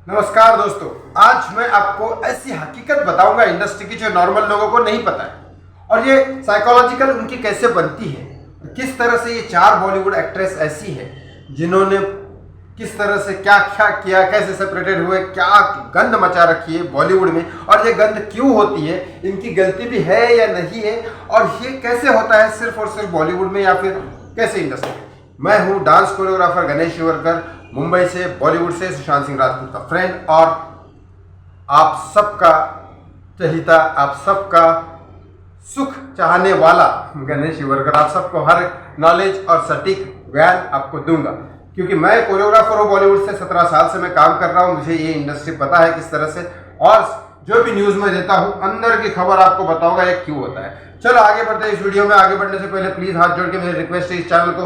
नमस्कार दोस्तों, आज मैं आपको ऐसी हकीकत बताऊंगा इंडस्ट्री की जो नॉर्मल लोगों को नहीं पता है और ये साइकोलॉजिकल उनकी कैसे बनती है। किस तरह से ये 4 बॉलीवुड एक्ट्रेस ऐसी है जिन्होंने किस तरह से क्या क्या किया, कैसे सेपरेटेड हुए, क्या गंद मचा रखी है बॉलीवुड में और ये गंद क्यों होती है, इनकी गलती भी है या नहीं है और ये कैसे होता है सिर्फ और सिर्फ बॉलीवुड में या फिर कैसे इंडस्ट्री में। मैं हूँ डांस कोरियोग्राफर गणेश शिवरकर, मुंबई से, बॉलीवुड से सुशांत सिंह राजपूत का फ्रेंड और आप सबका चहिता, आप सबका सुख चाहने वाला गणेश शिवरकर। आप सबको हर नॉलेज और सटीक ज्ञान आपको दूंगा क्योंकि मैं कोरियोग्राफर हूँ बॉलीवुड से, 17 साल से मैं काम कर रहा हूँ। मुझे ये इंडस्ट्री पता है किस तरह से और जो भी न्यूज़ में देता हूँ अंदर की खबर आपको बताऊंगा ये क्यों होता है। चलो आगे बढ़ते हैं। इस वीडियो में आगे बढ़ने से पहले प्लीज़ हाथ जोड़ के मेरी रिक्वेस्ट है, इस चैनल को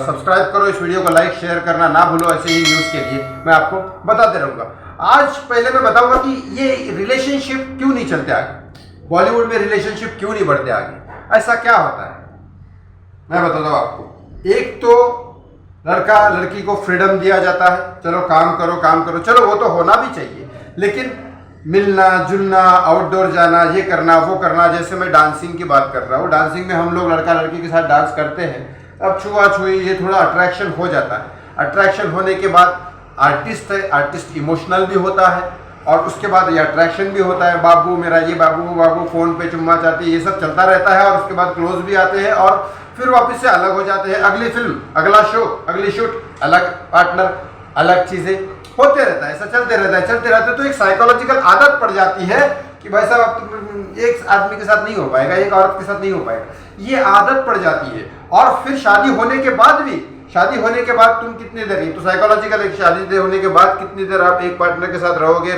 सब्सक्राइब करो, इस वीडियो को लाइक शेयर करना ना भूलो। ऐसे ही न्यूज़ के लिए मैं आपको बताते रहूँगा। आज पहले मैं बताऊँगा कि ये रिलेशनशिप क्यों नहीं चलते आगे, बॉलीवुड में रिलेशनशिप क्यों नहीं बढ़ते आगे, ऐसा क्या होता है मैं बताता हूँ आपको। एक तो लड़का लड़की को फ्रीडम दिया जाता है, चलो काम करो, चलो वो तो होना भी चाहिए, लेकिन मिलना जुलना, आउटडोर जाना, ये करना वो करना। जैसे मैं डांसिंग की बात कर रहा हूँ, डांसिंग में हम लोग लड़का लड़की के साथ डांस करते हैं, अब छुआ छुई ये थोड़ा अट्रैक्शन हो जाता है। अट्रैक्शन होने के बाद आर्टिस्ट है, आर्टिस्ट इमोशनल भी होता है और उसके बाद ये अट्रैक्शन भी होता है, बाबू मेरा ये बाबू बाबू, फ़ोन पे चुम्मा चाहते, ये सब चलता रहता है और उसके बाद क्लोज भी आते हैं और फिर वापस से अलग हो जाते हैं। अगली फिल्म, अगला शो, अगली शूट, अलग पार्टनर, अलग चीज़ें होते रहता है, ऐसा चलते रहता है। तो एक साइकोलॉजिकल आदत पड़ जाती है कि भाई साहब अब एक आदमी के साथ नहीं हो पाएगा, एक औरत के साथ नहीं हो पाएगा, ये आदत पड़ जाती है। और फिर शादी होने के बाद तुम कितनी देर, तो साइकोलॉजिकल एक शादी होने के बाद कितनी देर आप एक पार्टनर के साथ रहोगे,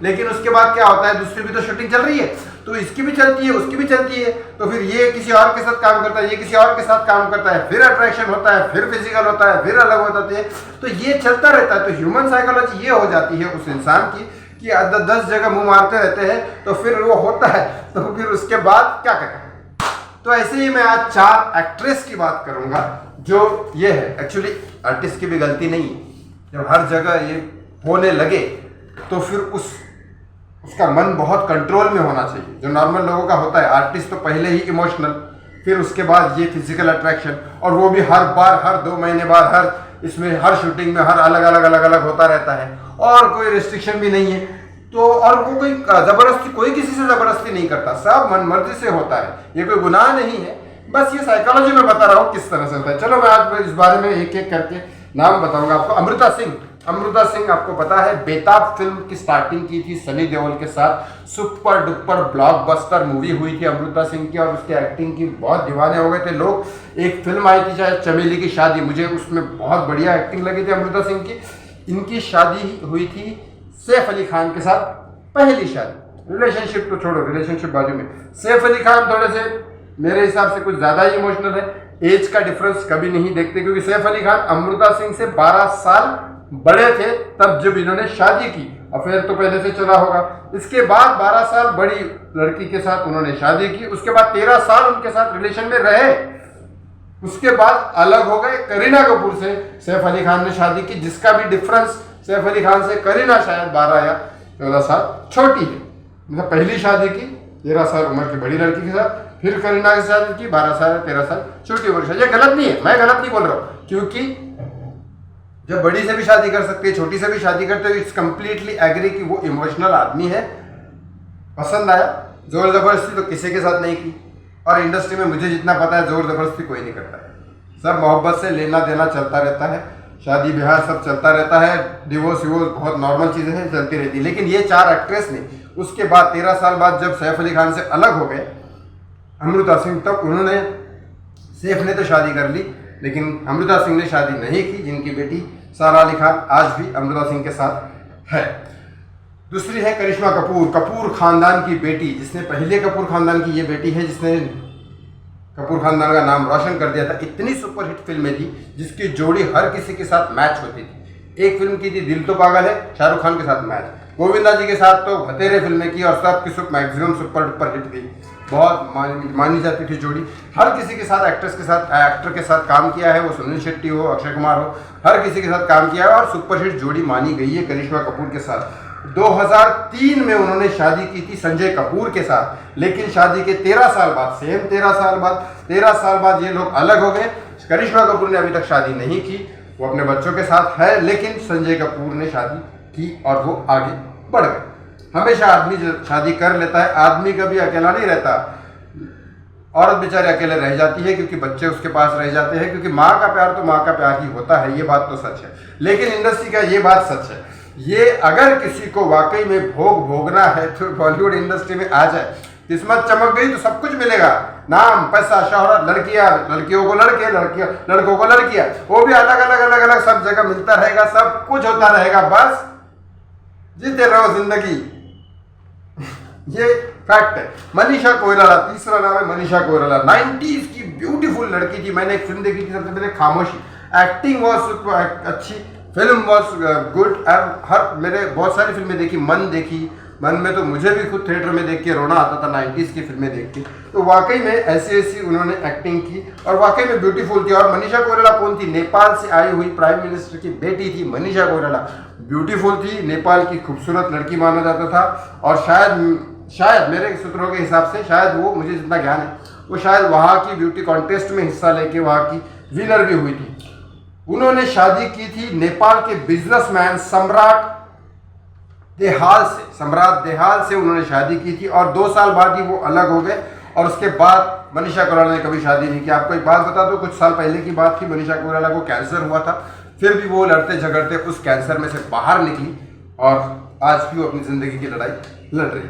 लेकिन उसके बाद क्या होता है, दूसरी भी तो शूटिंग चल रही है, तो इसकी भी चलती है, उसकी भी चलती है, तो फिर ये किसी और के साथ काम करता है, ये किसी और के साथ काम करता है, फिर अट्रैक्शन होता है, फिर फिजिकल होता है, फिर अलग हो जाते हैं, तो ये चलता रहता है। तो ह्यूमन साइकोलॉजी ये हो जाती है उस इंसान की कि 10 जगह मुंह मारते रहते हैं, तो फिर वो होता है, तो फिर उसके बाद क्या करें। तो ऐसे ही मैं आज 4 एक्ट्रेस की बात करूंगा जो ये है। एक्चुअली आर्टिस्ट की भी गलती नहीं है, जब हर जगह ये होने लगे तो फिर उसका मन बहुत कंट्रोल में होना चाहिए, जो नॉर्मल लोगों का होता है। आर्टिस्ट तो पहले ही इमोशनल, फिर उसके बाद ये फिजिकल अट्रैक्शन, और वो भी हर बार, हर 2 महीने बाद, हर इसमें, हर शूटिंग में, हर अलग होता रहता है और कोई रिस्ट्रिक्शन भी नहीं है। तो और वो कोई जबरदस्ती, कोई किसी से जबरदस्ती नहीं करता, सब मन मर्जी से होता है, ये कोई गुनाह नहीं है। बस ये साइकोलॉजी में बता रहा हूँ किस तरह से होता है। चलो मैं आज इस बारे में एक एक करके नाम बताऊंगा आपको। अमृता सिंह आपको पता है, बेताब फिल्म की स्टार्टिंग की थी सनी देओल के साथ, सुपर डुपर ब्लॉकबस्टर मूवी हुई थी अमृता सिंह की और उसकी एक्टिंग की बहुत दीवाने हो गए थे लोग। एक फिल्म आई थी शायद चमेली की शादी, मुझे उसमें बहुत बढ़िया एक्टिंग लगी थी अमृता सिंह की। इनकी शादी हुई थी सैफ अली खान के साथ, पहली शादी। रिलेशनशिप तो छोड़ो, रिलेशनशिप बाजू में। सैफ अली खान थोड़े से मेरे हिसाब से कुछ ज़्यादा ही इमोशनल है, एज का डिफरेंस कभी नहीं देखते क्योंकि सैफ अली खान अमृता सिंह से 12 साल बड़े थे तब जब इन्होंने शादी की। अफेयर तो पहले से चला होगा। इसके बाद 12 साल बड़ी लड़की के साथ उन्होंने शादी की, उसके बाद 13 साल उनके साथ रिलेशन में रहे, उसके बाद अलग हो गए। करीना कपूर से सैफ अली खान ने शादी की, जिसका भी डिफरेंस सैफ अली खान से करीना शायद 12 या 14 साल छोटी है। मतलब पहली शादी की 13 साल उम्र की बड़ी लड़की के साथ, फिर करीना के साथ की 12 साल 13 साल छोटी उम्र की। ये गलत नहीं है, मैं गलत नहीं बोल रहा हूँ, क्योंकि जब बड़ी से भी शादी कर सकते हैं, छोटी से भी शादी करते हो, इट्स कंप्लीटली एग्री कि वो इमोशनल आदमी है, पसंद आया। जोर जबरदस्ती तो किसी के साथ नहीं की और इंडस्ट्री में मुझे जितना पता है जोर जबरदस्ती कोई नहीं करता है, सब मोहब्बत से लेना देना चलता रहता है, शादी ब्याह सब चलता रहता है, डिवोर्स विवोर्स बहुत नॉर्मल चीज़ें हैं, चलती रहती है। लेकिन ये 4 एक्ट्रेस ने उसके बाद 13 साल बाद जब सैफ अली खान से अलग हो गए अमृता सिंह, तब उन्होंने, सैफ ने तो शादी कर ली लेकिन अमृता सिंह ने शादी नहीं की, जिनकी बेटी सारा अली खान आज भी अमृता सिंह के साथ है। दूसरी है करिश्मा कपूर खानदान की बेटी, जिसने पहले कपूर खानदान की ये बेटी है जिसने कपूर खानदान का नाम रोशन कर दिया था। इतनी सुपरहिट फिल्में थी जिसकी जोड़ी हर किसी के साथ मैच होती थी। एक फिल्म की थी दिल तो पागल है, शाहरुख खान के साथ मैच, गोविंदा जी के साथ तो बतेरे फिल्में की और सब की सब मैक्सिमम सुपर डुपर हिट थी। बहुत मानी जाती थी जोड़ी। हर किसी के साथ एक्टर के साथ काम किया है, वो सुनील शेट्टी हो, अक्षय कुमार हो, हर किसी के साथ काम किया है और सुपरहिट जोड़ी मानी गई है करिश्मा कपूर के साथ। 2003 में उन्होंने शादी की थी संजय कपूर के साथ, लेकिन शादी के 13 साल बाद, सेम 13 साल बाद ये लोग अलग हो गए। करिश्मा कपूर ने अभी तक शादी नहीं की, वो अपने बच्चों के साथ है, लेकिन संजय कपूर ने शादी की और वो आगे बढ़ गए। हमेशा आदमी शादी कर लेता है, आदमी कभी अकेला नहीं रहता, औरत बेचारे अकेले रह जाती है क्योंकि बच्चे उसके पास रह जाते हैं, क्योंकि माँ का प्यार तो माँ का प्यार ही होता है, ये बात तो सच है। लेकिन इंडस्ट्री का ये बात सच है, ये अगर किसी को वाकई में भोगना है तो बॉलीवुड इंडस्ट्री में आ जाए। किस्मत चमक गई तो सब कुछ मिलेगा, नाम, पैसा, शोहरत, लड़कियों को लड़के, लड़कों को लड़कियां, वो भी अलग अलग सब जगह मिलता रहेगा, सब कुछ होता रहेगा, बस जीते रहो जिंदगी। ये फैक्ट है। मनीषा कोइराला, तीसरा नाम है मनीषा कोइराला। 90s की ब्यूटीफुल लड़की थी। मैंने एक फिल्म देखी थी सबसे पहले, खामोशी। एक्टिंग वॉज अच्छी, फिल्म वॉज गुड। मैंने बहुत सारी फिल्में देखी, मन में तो मुझे भी खुद थिएटर में देख के रोना आता था 90s की फिल्में देख के। तो वाकई में ऐसी उन्होंने एक्टिंग की और वाकई में ब्यूटीफुल थी। और मनीषा कोइराला कौन थी? नेपाल से आई हुई प्राइम मिनिस्टर की बेटी थी मनीषा कोइराला। ब्यूटीफुल थी, नेपाल की खूबसूरत लड़की माना जाता था और शायद मेरे सूत्रों के हिसाब से, शायद वो, मुझे जितना ज्ञान है, वो शायद वहाँ की ब्यूटी कॉन्टेस्ट में हिस्सा लेके वहाँ की विनर भी हुई थी। उन्होंने शादी की थी नेपाल के बिजनेसमैन सम्राट देहाल से उन्होंने शादी की थी और 2 साल बाद ही वो अलग हो गए। और उसके बाद मनीषा कोइराला ने कभी शादी नहीं की। आपको एक बात बता दो, कुछ साल पहले की बात थी, मनीषा कोइराला को कैंसर हुआ था, फिर भी वो लड़ते झगड़ते उस कैंसर में से बाहर निकली और आज भी वो अपनी जिंदगी की लड़ाई लड़ रही।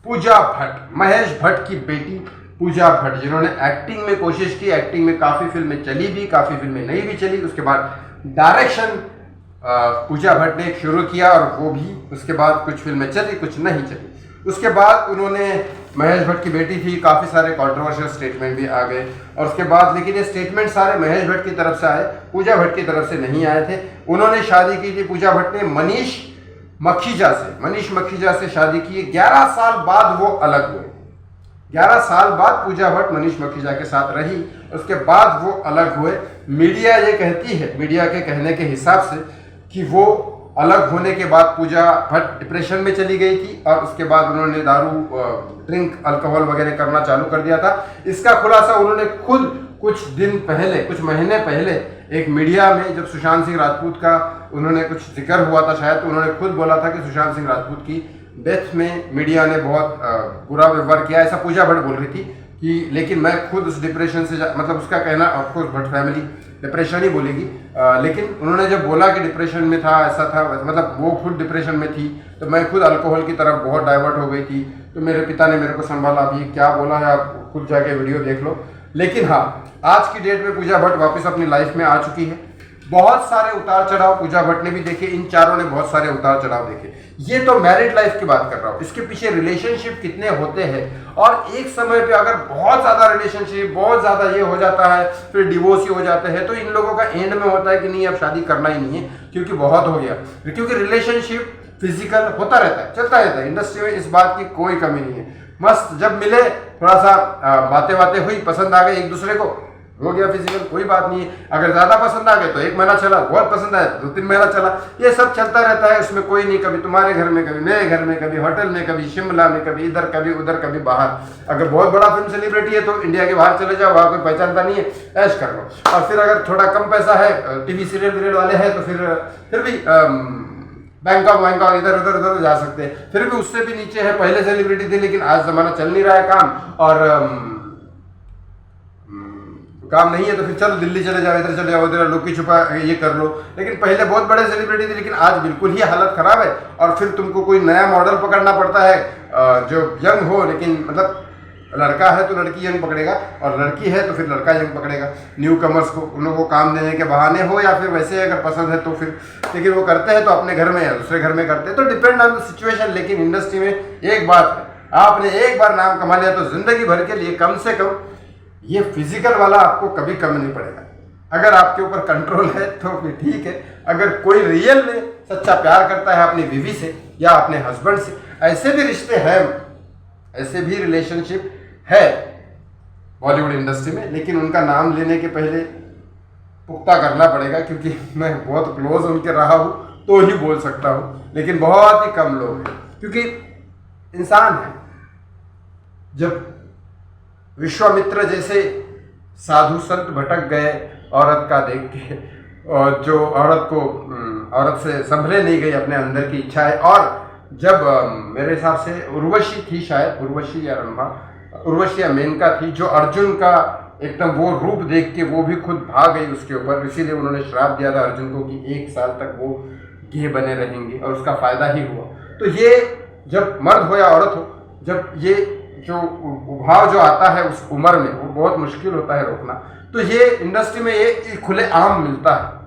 पूजा भट्ट, महेश भट्ट की बेटी पूजा भट्ट, जिन्होंने एक्टिंग में कोशिश की, एक्टिंग में काफ़ी फिल्में चली भी, काफ़ी फिल्में नहीं भी चली। उसके बाद डायरेक्शन पूजा भट्ट ने शुरू किया और वो भी, उसके बाद कुछ फिल्में चली, कुछ नहीं चली। उसके बाद उन्होंने, महेश भट्ट की बेटी थी, काफ़ी सारे कंट्रोवर्शियल स्टेटमेंट भी आ गए और उसके बाद, लेकिन ये स्टेटमेंट सारे महेश भट्ट की तरफ से आए, पूजा भट्ट की तरफ से नहीं आए थे। उन्होंने शादी की थी पूजा भट्ट ने मनीष मखीजा से शादी की। 11 साल बाद वो अलग हुए। 11 साल बाद पूजा भट्ट मनीष मखीजा के साथ रही, उसके बाद वो अलग हुए। मीडिया ये कहती है, मीडिया के कहने के हिसाब से, कि वो अलग होने के बाद पूजा भट्ट डिप्रेशन में चली गई थी और उसके बाद उन्होंने दारू, ड्रिंक, अल्कोहल वगैरह करना चालू कर दिया था। इसका खुलासा उन्होंने खुद कुछ महीने पहले एक मीडिया में, जब सुशांत सिंह राजपूत का उन्होंने कुछ जिक्र हुआ था शायद, तो उन्होंने खुद बोला था कि सुशांत सिंह राजपूत की डेथ में मीडिया ने बहुत बुरा व्यवहार किया, ऐसा पूजा भट्ट बोल रही थी कि, लेकिन मैं खुद उस डिप्रेशन से, मतलब उसका कहना, ऑफकोर्स भट्ट फैमिली डिप्रेशन ही बोलेगी, लेकिन उन्होंने जब बोला कि डिप्रेशन में था, ऐसा था, मतलब वो खुद डिप्रेशन में थी, तो मैं खुद अल्कोहल की तरफ बहुत डाइवर्ट हो गई थी, तो मेरे पिता ने मेरे को संभाला। अभी क्या बोला है आप खुद जाके वीडियो देख लो। लेकिन हाँ, आज की डेट में पूजा भट्ट वापस अपनी लाइफ में आ चुकी है। बहुत सारे उतार चढ़ाव पूजा भट्ट ने भी देखे, इन चारों ने बहुत सारे उतार चढ़ाव देखे। ये तो मैरिड लाइफ की बात कर रहा हूँ, इसके पीछे रिलेशनशिप कितने होते हैं और एक समय पे अगर बहुत ज़्यादा रिलेशनशिप, बहुत ज़्यादा ये हो जाता है, फिर डिवोर्स ही हो जाते हैं, तो इन लोगों का एंड में होता है कि नहीं, अब शादी करना ही नहीं है क्योंकि बहुत हो गया। क्योंकि रिलेशनशिप फिजिकल होता रहता है, चलता रहता है, इंडस्ट्री में इस बात की कोई कमी नहीं है। मस्त जब मिले, थोड़ा सा बातें हुई, पसंद आ गए एक दूसरे को, हो गया फिजिकल, कोई बात नहीं है। अगर ज्यादा पसंद आ गए तो 1 महीना चला, बहुत पसंद आया तो 2-3 महीना चला, ये सब चलता रहता है। उसमें कोई नहीं, कभी तुम्हारे घर में, कभी मेरे घर में, कभी होटल में, कभी शिमला में, कभी इधर, कभी उधर, कभी बाहर। अगर बहुत बड़ा फिल्म सेलिब्रिटी है तो इंडिया के बाहर चले जाओ, वहाँ कोई पहचानता नहीं है, ऐश कर लो। और फिर अगर थोड़ा कम पैसा है, टीवी सीरियल वाले हैं, तो फिर भी बैंकॉक इधर उधर जा सकते हैं। फिर भी उससे भी नीचे है, पहले सेलिब्रिटी थे, लेकिन आज जमाना चल नहीं रहा है काम, और काम नहीं है तो फिर चलो दिल्ली चले जाओ, इधर चले जाओ, उधर लुकी छुपा ये कर लो। लेकिन पहले बहुत बड़े सेलिब्रिटी थे, लेकिन आज बिल्कुल ही हालत खराब है। और फिर तुमको कोई नया मॉडल पकड़ना पड़ता है जो यंग हो, लेकिन मतलब लड़का है तो लड़की यंग पकड़ेगा और लड़की है तो फिर लड़का यंग पकड़ेगा। न्यू कमर्स को, उन लोगों को काम देने के बहाने हो या फिर वैसे अगर पसंद है तो फिर, लेकिन वो करते हैं तो अपने घर में या दूसरे घर में करते हैं, तो डिपेंड ऑन द सिचुएशन। लेकिन इंडस्ट्री में एक बात है, आपने एक बार नाम कमा लिया तो जिंदगी भर के लिए कम से कम ये फिजिकल वाला आपको कभी कम नहीं पड़ेगा। अगर आपके ऊपर कंट्रोल है तो फिर ठीक है। अगर कोई रियल में सच्चा प्यार करता है अपनी बीवी से या अपने हस्बैंड से, ऐसे भी रिश्ते हैं, ऐसे भी रिलेशनशिप है बॉलीवुड इंडस्ट्री में, लेकिन उनका नाम लेने के पहले पुख्ता करना पड़ेगा, क्योंकि मैं बहुत क्लोज उनके रहा हूँ तो ही बोल सकता हूँ, लेकिन बहुत ही कम लोग हैं, क्योंकि इंसान है। जब विश्वामित्र जैसे साधु संत भटक गए औरत का देख के, और जो औरत से संभले नहीं गई अपने अंदर की इच्छाएं, और जब मेरे हिसाब से उर्वशी थी, शायद उर्वशी या रंभा, उर्वशी या मेनका थी, जो अर्जुन का एकदम वो रूप देख के वो भी खुद भाग गई उसके ऊपर, इसीलिए उन्होंने श्राप दिया था अर्जुन को कि 1 साल तक वो गे बने रहेंगे, और उसका फायदा ही हुआ। तो ये जब मर्द हो या औरत हो, जब ये जो उभाव जो आता है उस उम्र में, वो बहुत मुश्किल होता है रोकना। तो ये इंडस्ट्री में ये खुले आम मिलता है,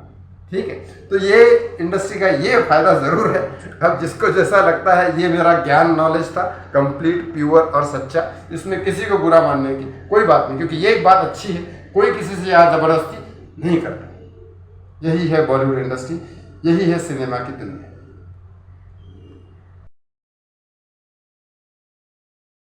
ठीक है। तो ये इंडस्ट्री का ये फायदा जरूर है। अब जिसको जैसा लगता है, ये मेरा ज्ञान नॉलेज था, कंप्लीट प्योर और सच्चा, इसमें किसी को बुरा मानने की कोई बात नहीं, क्योंकि ये एक बात अच्छी है, कोई किसी से यहाँ जबरदस्ती नहीं करता। यही है बॉलीवुड इंडस्ट्री, यही है सिनेमा की दुनिया।